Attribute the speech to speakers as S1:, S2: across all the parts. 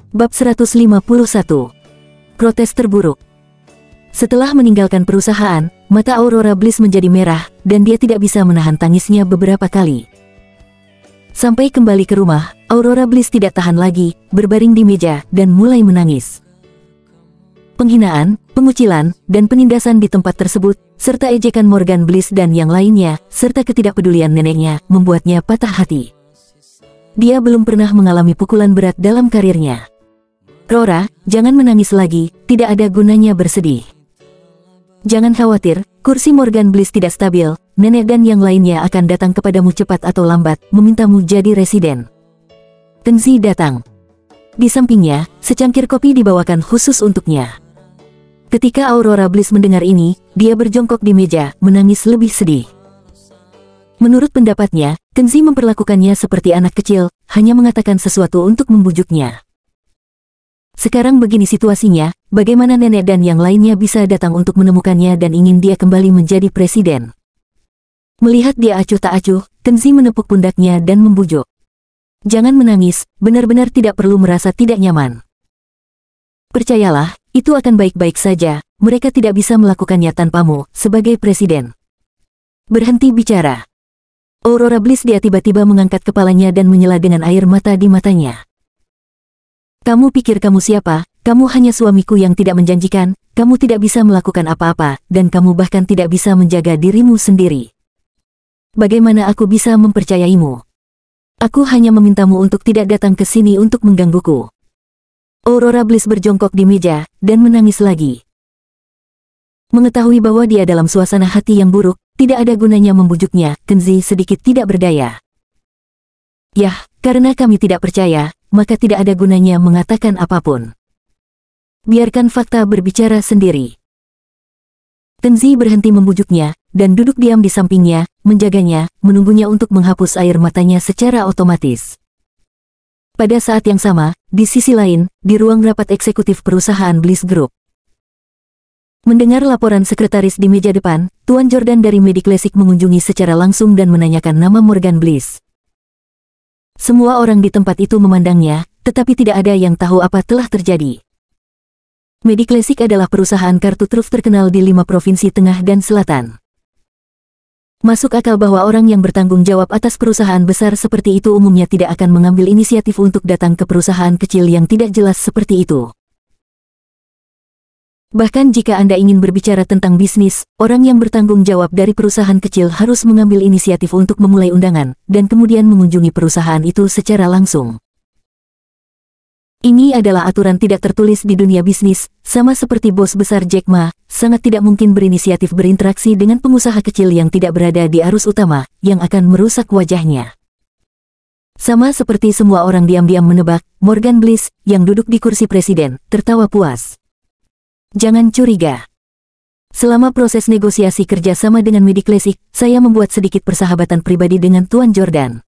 S1: Bab 151. Protes terburuk. Setelah meninggalkan perusahaan, mata Aurora Bliss menjadi merah, dan dia tidak bisa menahan tangisnya beberapa kali. Sampai kembali ke rumah, Aurora Bliss tidak tahan lagi, berbaring di meja, dan mulai menangis. Penghinaan, pengucilan, dan penindasan di tempat tersebut, serta ejekan Morgan Bliss dan yang lainnya, serta ketidakpedulian neneknya, membuatnya patah hati. Dia belum pernah mengalami pukulan berat dalam karirnya. Rora, jangan menangis lagi, tidak ada gunanya bersedih. Jangan khawatir, kursi Morgan Bliss tidak stabil, nenek dan yang lainnya akan datang kepadamu cepat atau lambat, memintamu jadi residen. Tengzi datang. Di sampingnya, secangkir kopi dibawakan khusus untuknya. Ketika Aurora Bliss mendengar ini, dia berjongkok di meja, menangis lebih sedih. Menurut pendapatnya, Tengzi memperlakukannya seperti anak kecil, hanya mengatakan sesuatu untuk membujuknya. Sekarang begini situasinya, bagaimana nenek dan yang lainnya bisa datang untuk menemukannya dan ingin dia kembali menjadi presiden. Melihat dia acuh tak acuh, Tengzi menepuk pundaknya dan membujuk. Jangan menangis, benar-benar tidak perlu merasa tidak nyaman. Percayalah, itu akan baik-baik saja, mereka tidak bisa melakukannya tanpamu, sebagai presiden. Berhenti bicara. Aurora Bliss dia tiba-tiba mengangkat kepalanya dan menyela dengan air mata di matanya. Kamu pikir kamu siapa? Kamu hanya suamiku yang tidak menjanjikan, kamu tidak bisa melakukan apa-apa, dan kamu bahkan tidak bisa menjaga dirimu sendiri. Bagaimana aku bisa mempercayaimu? Aku hanya memintamu untuk tidak datang ke sini untuk menggangguku. Aurora Bliss berjongkok di meja, dan menangis lagi. Mengetahui bahwa dia dalam suasana hati yang buruk, tidak ada gunanya membujuknya, Tengzi sedikit tidak berdaya. Yah, karena kami tidak percaya, maka tidak ada gunanya mengatakan apapun. Biarkan fakta berbicara sendiri. Tengzi berhenti membujuknya, dan duduk diam di sampingnya, menjaganya, menunggunya untuk menghapus air matanya secara otomatis. Pada saat yang sama, di sisi lain, di ruang rapat eksekutif perusahaan Bliss Group. Mendengar laporan sekretaris di meja depan, Tuan Jordan dari Mediclassic mengunjungi secara langsung dan menanyakan nama Morgan Bliss. Semua orang di tempat itu memandangnya, tetapi tidak ada yang tahu apa telah terjadi. Mediclassic adalah perusahaan kartu truf terkenal di 5 provinsi tengah dan selatan. Masuk akal bahwa orang yang bertanggung jawab atas perusahaan besar seperti itu umumnya tidak akan mengambil inisiatif untuk datang ke perusahaan kecil yang tidak jelas seperti itu. Bahkan jika Anda ingin berbicara tentang bisnis, orang yang bertanggung jawab dari perusahaan kecil harus mengambil inisiatif untuk memulai undangan, dan kemudian mengunjungi perusahaan itu secara langsung. Ini adalah aturan tidak tertulis di dunia bisnis, sama seperti bos besar Jack Ma, sangat tidak mungkin berinisiatif berinteraksi dengan pengusaha kecil yang tidak berada di arus utama, yang akan merusak wajahnya. Sama seperti semua orang diam-diam menebak, Morgan Bliss, yang duduk di kursi presiden, tertawa puas. Jangan curiga. Selama proses negosiasi kerjasama dengan Mediclassic, saya membuat sedikit persahabatan pribadi dengan Tuan Jordan.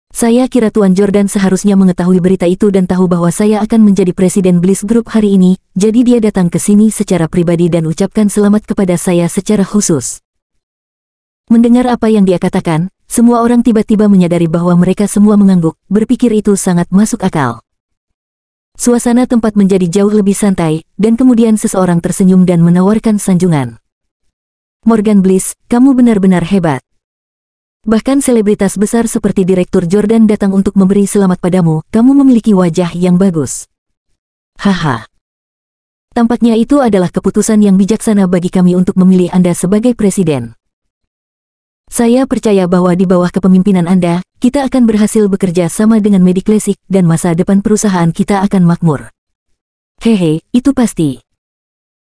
S1: Saya kira Tuan Jordan seharusnya mengetahui berita itu dan tahu bahwa saya akan menjadi presiden Bliss Group hari ini, jadi dia datang ke sini secara pribadi dan ucapkan selamat kepada saya secara khusus. Mendengar apa yang dia katakan, semua orang tiba-tiba menyadari bahwa mereka semua mengangguk, berpikir itu sangat masuk akal. Suasana tempat menjadi jauh lebih santai, dan kemudian seseorang tersenyum dan menawarkan sanjungan. Morgan Bliss, kamu benar-benar hebat. Bahkan selebritas besar seperti Direktur Jordan datang untuk memberi selamat padamu, kamu memiliki wajah yang bagus. Haha. Tampaknya itu adalah keputusan yang bijaksana bagi kami untuk memilih Anda sebagai presiden. Saya percaya bahwa di bawah kepemimpinan Anda, kita akan berhasil bekerja sama dengan Mediclassic dan masa depan perusahaan kita akan makmur. Hehe, itu pasti.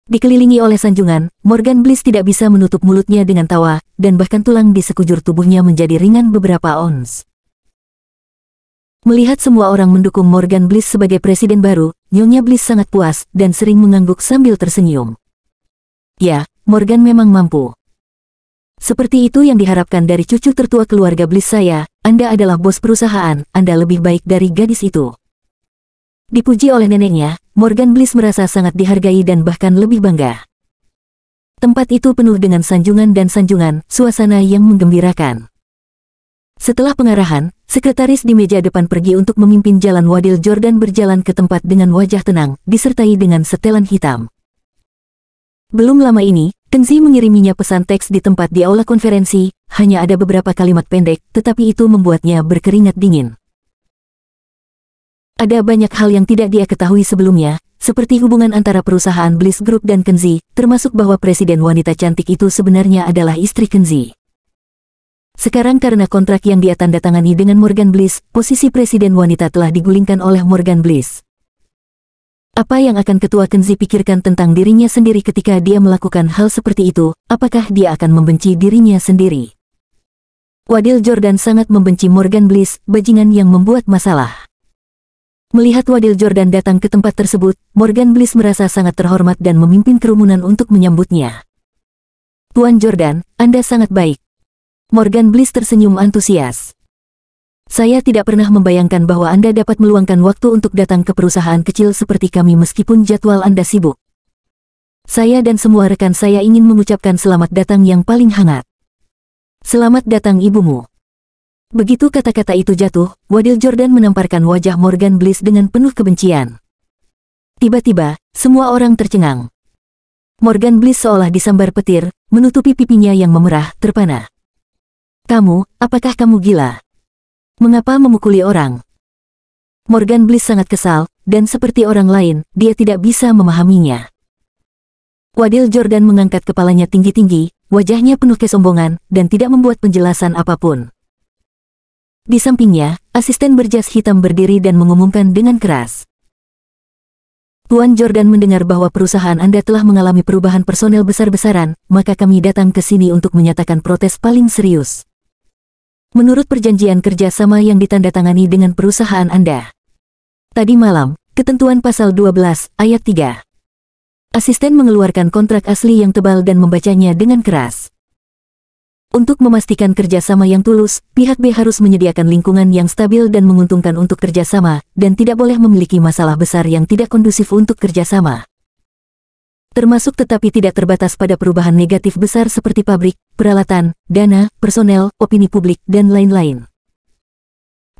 S1: Dikelilingi oleh sanjungan, Morgan Bliss tidak bisa menutup mulutnya dengan tawa, dan bahkan tulang di sekujur tubuhnya menjadi ringan beberapa ons. Melihat semua orang mendukung Morgan Bliss sebagai presiden baru, Nyonya Bliss sangat puas dan sering mengangguk sambil tersenyum. Ya, Morgan memang mampu. Seperti itu yang diharapkan dari cucu tertua keluarga Bliss saya, Anda adalah bos perusahaan, Anda lebih baik dari gadis itu. Dipuji oleh neneknya, Morgan Bliss merasa sangat dihargai dan bahkan lebih bangga. Tempat itu penuh dengan sanjungan dan sanjungan, suasana yang menggembirakan. Setelah pengarahan, sekretaris di meja depan pergi untuk memimpin jalan. Wadil Jordan berjalan ke tempat dengan wajah tenang, disertai dengan setelan hitam. Belum lama ini, Kenzi mengiriminya pesan teks di tempat di aula konferensi, hanya ada beberapa kalimat pendek, tetapi itu membuatnya berkeringat dingin. Ada banyak hal yang tidak dia ketahui sebelumnya, seperti hubungan antara perusahaan Bliss Group dan Kenzi, termasuk bahwa presiden wanita cantik itu sebenarnya adalah istri Kenzi. Sekarang karena kontrak yang dia tanda tangani dengan Morgan Bliss, posisi presiden wanita telah digulingkan oleh Morgan Bliss. Apa yang akan ketua Kenzi pikirkan tentang dirinya sendiri ketika dia melakukan hal seperti itu? Apakah dia akan membenci dirinya sendiri? Wadil Jordan sangat membenci Morgan Bliss, bajingan yang membuat masalah. Melihat Wadil Jordan datang ke tempat tersebut, Morgan Bliss merasa sangat terhormat dan memimpin kerumunan untuk menyambutnya. Tuan Jordan, Anda sangat baik. Morgan Bliss tersenyum antusias. Saya tidak pernah membayangkan bahwa Anda dapat meluangkan waktu untuk datang ke perusahaan kecil seperti kami meskipun jadwal Anda sibuk. Saya dan semua rekan saya ingin mengucapkan selamat datang yang paling hangat. Selamat datang ibumu. Begitu kata-kata itu jatuh, Wadil Jordan menamparkan wajah Morgan Bliss dengan penuh kebencian. Tiba-tiba, semua orang tercengang. Morgan Bliss seolah disambar petir, menutupi pipinya yang memerah, terpana. Kamu, apakah kamu gila? Mengapa memukuli orang? Morgan Bliss sangat kesal, dan seperti orang lain, dia tidak bisa memahaminya. Wadil Jordan mengangkat kepalanya tinggi-tinggi, wajahnya penuh kesombongan, dan tidak membuat penjelasan apapun. Di sampingnya, asisten berjas hitam berdiri dan mengumumkan dengan keras. Tuan Jordan mendengar bahwa perusahaan Anda telah mengalami perubahan personel besar-besaran, maka kami datang ke sini untuk menyatakan protes paling serius. Menurut perjanjian kerjasama yang ditandatangani dengan perusahaan Anda. Tadi malam, ketentuan pasal 12, ayat 3. Asisten mengeluarkan kontrak asli yang tebal dan membacanya dengan keras. Untuk memastikan kerjasama yang tulus, pihak B harus menyediakan lingkungan yang stabil dan menguntungkan untuk kerjasama, dan tidak boleh memiliki masalah besar yang tidak kondusif untuk kerjasama. Termasuk tetapi tidak terbatas pada perubahan negatif besar seperti pabrik, peralatan, dana, personel, opini publik, dan lain-lain.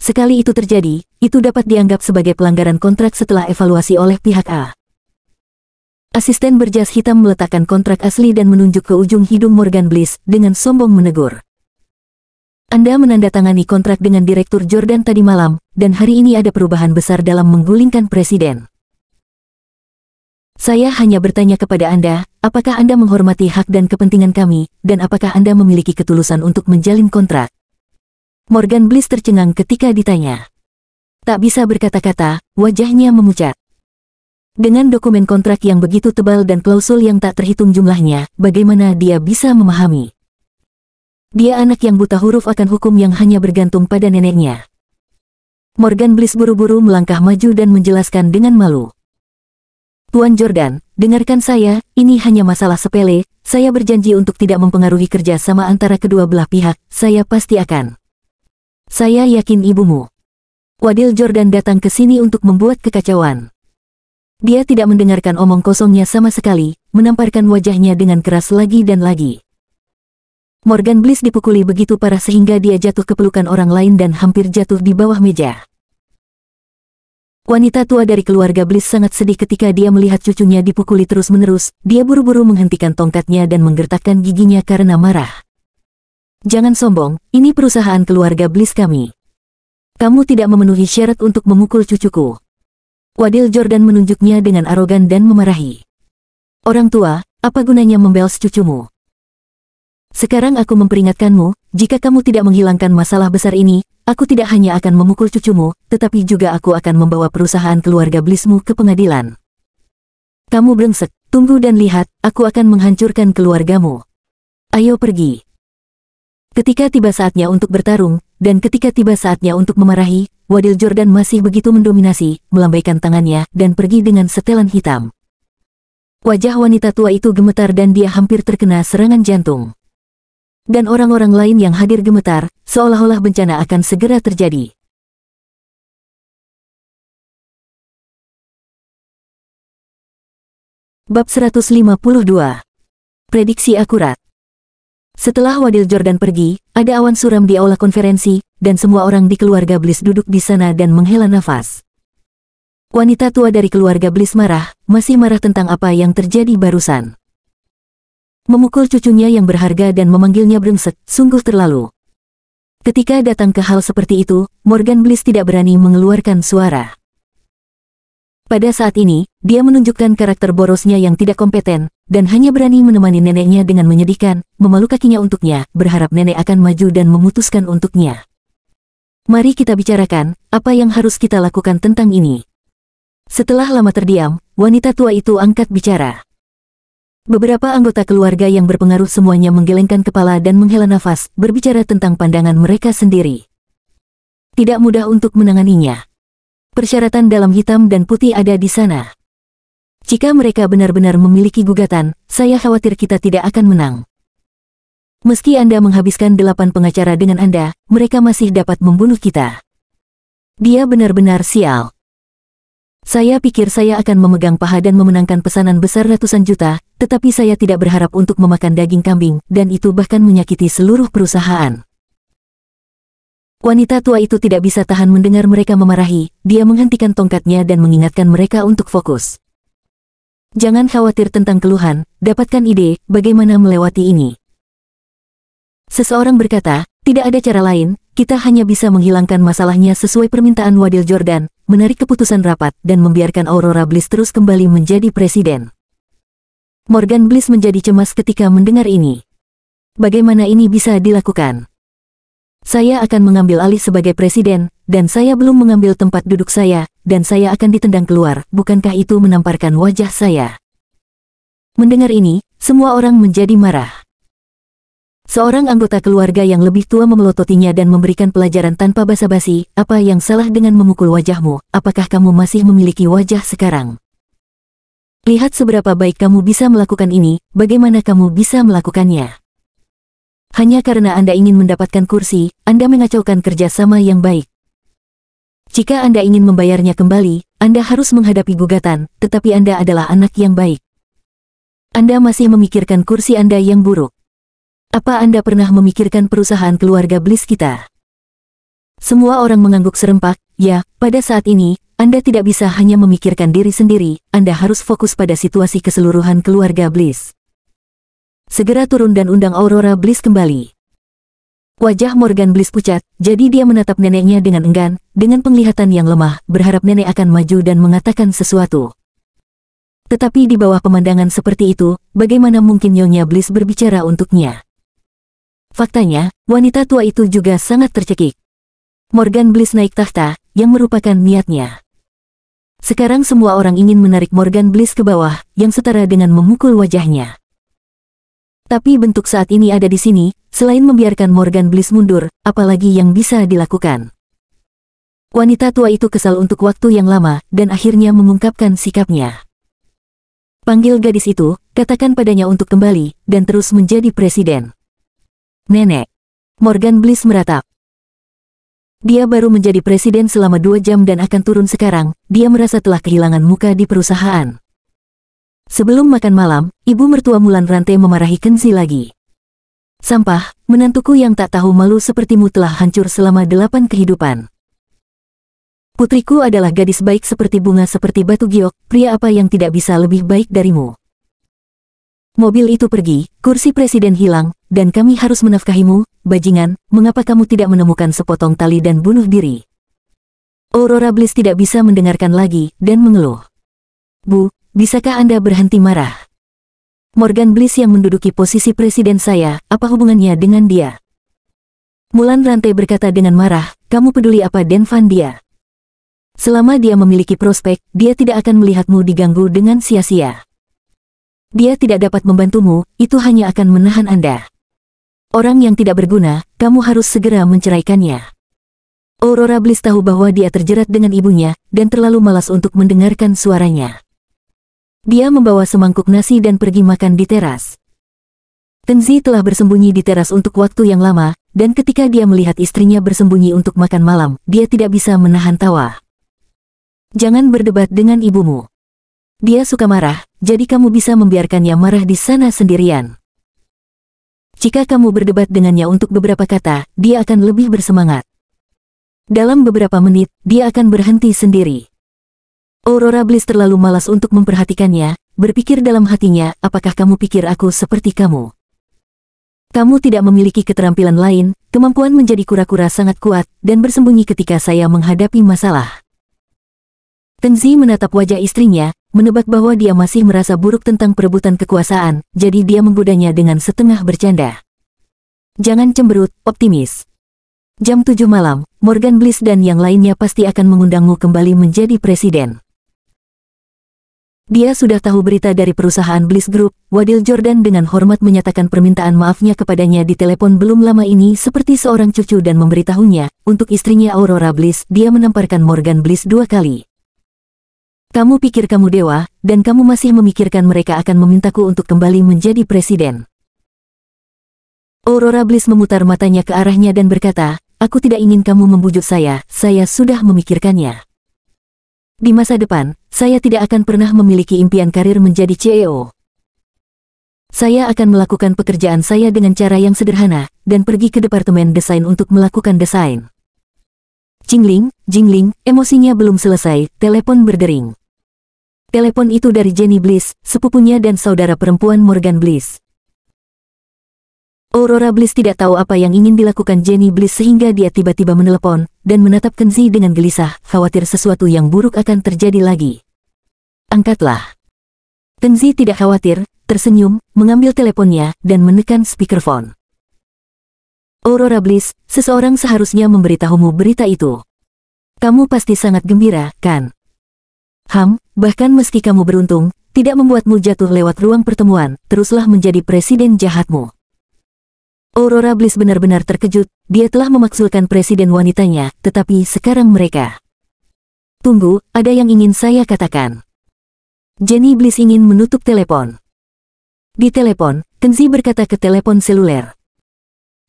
S1: Sekali itu terjadi, itu dapat dianggap sebagai pelanggaran kontrak setelah evaluasi oleh pihak A. Asisten berjas hitam meletakkan kontrak asli dan menunjuk ke ujung hidung Morgan Bliss dengan sombong menegur. Anda menandatangani kontrak dengan Direktur Jordan tadi malam, dan hari ini ada perubahan besar dalam menggulingkan presiden. Saya hanya bertanya kepada Anda, apakah Anda menghormati hak dan kepentingan kami, dan apakah Anda memiliki ketulusan untuk menjalin kontrak? Morgan Bliss tercengang ketika ditanya. Tak bisa berkata-kata, wajahnya memucat. Dengan dokumen kontrak yang begitu tebal dan klausul yang tak terhitung jumlahnya, bagaimana dia bisa memahami? Dia anak yang buta huruf akan hukum yang hanya bergantung pada neneknya. Morgan Bliss buru-buru melangkah maju dan menjelaskan dengan malu. Tuan Jordan, dengarkan saya, ini hanya masalah sepele, saya berjanji untuk tidak mempengaruhi kerja sama antara kedua belah pihak, saya pasti akan. Saya yakin ibumu. Wadil Jordan datang ke sini untuk membuat kekacauan. Dia tidak mendengarkan omong kosongnya sama sekali, menamparkan wajahnya dengan keras lagi dan lagi. Morgan Bliss dipukuli begitu parah sehingga dia jatuh ke pelukan orang lain dan hampir jatuh di bawah meja. Wanita tua dari keluarga Bliss sangat sedih ketika dia melihat cucunya dipukuli terus-menerus. Dia buru-buru menghentikan tongkatnya dan menggertakkan giginya karena marah. Jangan sombong, ini perusahaan keluarga Bliss kami. Kamu tidak memenuhi syarat untuk memukul cucuku. Wadil Jordan menunjuknya dengan arogan dan memarahi. Orang tua, apa gunanya membalas cucumu? Sekarang aku memperingatkanmu, jika kamu tidak menghilangkan masalah besar ini, aku tidak hanya akan memukul cucumu, tetapi juga aku akan membawa perusahaan keluarga Blissmu ke pengadilan. Kamu brengsek, tunggu dan lihat, aku akan menghancurkan keluargamu. Ayo pergi. Ketika tiba saatnya untuk bertarung, dan ketika tiba saatnya untuk memarahi, Wadil Jordan masih begitu mendominasi, melambaikan tangannya, dan pergi dengan setelan hitam. Wajah wanita tua itu gemetar dan dia hampir terkena serangan jantung. Dan orang-orang lain yang hadir gemetar, seolah-olah bencana akan segera terjadi. Bab 152. Prediksi akurat. Setelah Wadil Jordan pergi, ada awan suram di aula konferensi, dan semua orang di keluarga Bliss duduk di sana dan menghela nafas. Wanita tua dari keluarga Bliss masih marah tentang apa yang terjadi barusan. Memukul cucunya yang berharga dan memanggilnya brengsek, sungguh terlalu. Ketika datang ke hal seperti itu, Morgan Bliss tidak berani mengeluarkan suara. Pada saat ini, dia menunjukkan karakter borosnya yang tidak kompeten, dan hanya berani menemani neneknya dengan menyedihkan, memeluk kakinya untuknya, berharap nenek akan maju dan memutuskan untuknya. Mari kita bicarakan, apa yang harus kita lakukan tentang ini. Setelah lama terdiam, wanita tua itu angkat bicara. Beberapa anggota keluarga yang berpengaruh semuanya menggelengkan kepala dan menghela nafas, berbicara tentang pandangan mereka sendiri. Tidak mudah untuk menanganinya. Persyaratan dalam hitam dan putih ada di sana. Jika mereka benar-benar memiliki gugatan, saya khawatir kita tidak akan menang. Meski Anda menghabiskan 8 pengacara dengan Anda, mereka masih dapat membunuh kita. Dia benar-benar sial. Saya pikir saya akan memegang paha dan memenangkan pesanan besar ratusan juta, tetapi saya tidak berharap untuk memakan daging kambing, dan itu bahkan menyakiti seluruh perusahaan. Wanita tua itu tidak bisa tahan mendengar mereka memarahi, dia menghentikan tongkatnya dan mengingatkan mereka untuk fokus. Jangan khawatir tentang keluhan, dapatkan ide bagaimana melewati ini. Seseorang berkata, tidak ada cara lain, kita hanya bisa menghilangkan masalahnya sesuai permintaan Wadil Jordan, menarik keputusan rapat, dan membiarkan Aurora Bliss terus kembali menjadi presiden. Morgan Bliss menjadi cemas ketika mendengar ini. Bagaimana ini bisa dilakukan? Saya akan mengambil alih sebagai presiden, dan saya belum mengambil tempat duduk saya, dan saya akan ditendang keluar, bukankah itu menamparkan wajah saya? Mendengar ini, semua orang menjadi marah. Seorang anggota keluarga yang lebih tua memelototinya dan memberikan pelajaran tanpa basa-basi, apa yang salah dengan memukul wajahmu, apakah kamu masih memiliki wajah sekarang? Lihat seberapa baik kamu bisa melakukan ini, bagaimana kamu bisa melakukannya? Hanya karena Anda ingin mendapatkan kursi, Anda mengacaukan kerjasama yang baik. Jika Anda ingin membayarnya kembali, Anda harus menghadapi gugatan, tetapi Anda adalah anak yang baik. Anda masih memikirkan kursi Anda yang buruk. Apa Anda pernah memikirkan perusahaan keluarga Bliss kita? Semua orang mengangguk serempak, ya, pada saat ini, Anda tidak bisa hanya memikirkan diri sendiri, Anda harus fokus pada situasi keseluruhan keluarga Bliss. Segera turun dan undang Aurora Bliss kembali. Wajah Morgan Bliss pucat, jadi dia menatap neneknya dengan enggan, dengan penglihatan yang lemah, berharap nenek akan maju dan mengatakan sesuatu. Tetapi di bawah pemandangan seperti itu, bagaimana mungkin Nyonya Bliss berbicara untuknya? Faktanya, wanita tua itu juga sangat tercekik. Morgan Bliss naik tahta, yang merupakan niatnya. Sekarang semua orang ingin menarik Morgan Bliss ke bawah, yang setara dengan memukul wajahnya. Tapi bentuk saat ini ada di sini, selain membiarkan Morgan Bliss mundur, apalagi yang bisa dilakukan. Wanita tua itu kesal untuk waktu yang lama, dan akhirnya mengungkapkan sikapnya. Panggil gadis itu, katakan padanya untuk kembali, dan terus menjadi presiden. Nenek. Morgan Bliss meratap. Dia baru menjadi presiden selama 2 jam dan akan turun sekarang, dia merasa telah kehilangan muka di perusahaan. Sebelum makan malam, ibu mertua Mulan Rantai memarahi Kenzi lagi. Sampah, menantuku yang tak tahu malu sepertimu telah hancur selama 8 kehidupan. Putriku adalah gadis baik seperti bunga seperti batu giok, pria apa yang tidak bisa lebih baik darimu. Mobil itu pergi, kursi presiden hilang, dan kami harus menafkahimu, bajingan, mengapa kamu tidak menemukan sepotong tali dan bunuh diri? Aurora Bliss tidak bisa mendengarkan lagi, dan mengeluh. Bu, bisakah Anda berhenti marah? Morgan Bliss yang menduduki posisi presiden saya, apa hubungannya dengan dia? Mulan Rantai berkata dengan marah, kamu peduli apa Denvan dia? Selama dia memiliki prospek, dia tidak akan melihatmu diganggu dengan sia-sia. Dia tidak dapat membantumu, itu hanya akan menahan Anda. Orang yang tidak berguna, kamu harus segera menceraikannya. Aurora Bliss tahu bahwa dia terjerat dengan ibunya, dan terlalu malas untuk mendengarkan suaranya. Dia membawa semangkuk nasi dan pergi makan di teras. Kenzi telah bersembunyi di teras untuk waktu yang lama, dan ketika dia melihat istrinya bersembunyi untuk makan malam, dia tidak bisa menahan tawa. Jangan berdebat dengan ibumu. Dia suka marah, jadi kamu bisa membiarkannya marah di sana sendirian. Jika kamu berdebat dengannya untuk beberapa kata, dia akan lebih bersemangat. Dalam beberapa menit, dia akan berhenti sendiri. Aurora Bliss terlalu malas untuk memperhatikannya, berpikir dalam hatinya, apakah kamu pikir aku seperti kamu? Kamu tidak memiliki keterampilan lain, kemampuan menjadi kura-kura sangat kuat, dan bersembunyi ketika saya menghadapi masalah. Tengzi menatap wajah istrinya, menebak bahwa dia masih merasa buruk tentang perebutan kekuasaan, jadi dia menggodanya dengan setengah bercanda. Jangan cemberut, optimis. Jam 7 malam, Morgan Bliss dan yang lainnya pasti akan mengundangmu kembali menjadi presiden. Dia sudah tahu berita dari perusahaan Bliss Group. Wadil Jordan dengan hormat menyatakan permintaan maafnya kepadanya di telepon belum lama ini seperti seorang cucu dan memberitahunya, untuk istrinya Aurora Bliss, dia menamparkan Morgan Bliss 2 kali. Kamu pikir kamu dewa, dan kamu masih memikirkan mereka akan memintaku untuk kembali menjadi presiden. Aurora Bliss memutar matanya ke arahnya dan berkata, aku tidak ingin kamu membujuk saya sudah memikirkannya. Di masa depan, saya tidak akan pernah memiliki impian karir menjadi CEO. Saya akan melakukan pekerjaan saya dengan cara yang sederhana, dan pergi ke departemen desain untuk melakukan desain. Jingling, jingling, emosinya belum selesai, telepon berdering. Telepon itu dari Jenny Bliss, sepupunya dan saudara perempuan Morgan Bliss. Aurora Bliss tidak tahu apa yang ingin dilakukan Jenny Bliss sehingga dia tiba-tiba menelepon, dan menatap Kenzi dengan gelisah, khawatir sesuatu yang buruk akan terjadi lagi. Angkatlah. Kenzi tidak khawatir, tersenyum, mengambil teleponnya, dan menekan speakerphone. Aurora Bliss, seseorang seharusnya memberitahumu berita itu. Kamu pasti sangat gembira, kan? Bahkan meski kamu beruntung, tidak membuatmu jatuh lewat ruang pertemuan, teruslah menjadi presiden jahatmu. Aurora Bliss benar-benar terkejut, dia telah memaksulkan presiden wanitanya, tetapi sekarang mereka. Tunggu, ada yang ingin saya katakan. Jenny Bliss ingin menutup telepon. Di telepon, Kenzi berkata ke telepon seluler.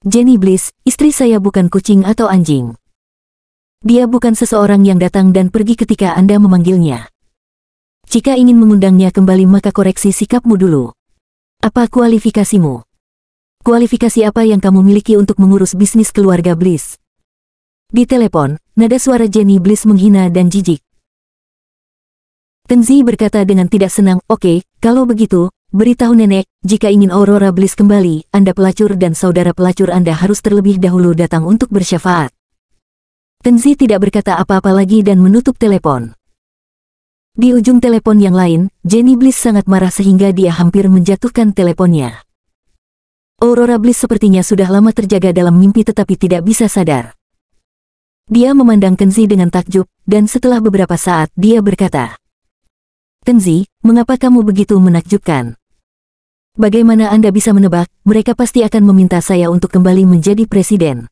S1: Jenny Bliss, istri saya bukan kucing atau anjing. Dia bukan seseorang yang datang dan pergi ketika Anda memanggilnya. Jika ingin mengundangnya kembali maka koreksi sikapmu dulu. Apa kualifikasimu? Kualifikasi apa yang kamu miliki untuk mengurus bisnis keluarga Bliss? Di telepon, nada suara Jenny Bliss menghina dan jijik. Kenzi berkata dengan tidak senang, oke, kalau begitu, beritahu nenek, jika ingin Aurora Bliss kembali, Anda pelacur dan saudara pelacur Anda harus terlebih dahulu datang untuk bersyafaat. Kenzi tidak berkata apa-apa lagi dan menutup telepon. Di ujung telepon yang lain, Jenny Bliss sangat marah sehingga dia hampir menjatuhkan teleponnya. Aurora Bliss sepertinya sudah lama terjaga dalam mimpi tetapi tidak bisa sadar. Dia memandang Kenzi dengan takjub, dan setelah beberapa saat dia berkata, Kenzi, mengapa kamu begitu menakjubkan? Bagaimana Anda bisa menebak, mereka pasti akan meminta saya untuk kembali menjadi presiden.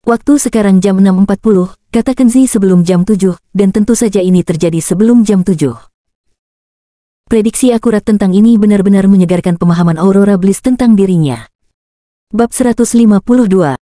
S1: Waktu sekarang jam 6.40, kata Kenzi sebelum jam 7, dan tentu saja ini terjadi sebelum jam 7. Prediksi akurat tentang ini benar-benar menyegarkan pemahaman Aurora Bliss tentang dirinya. Bab 152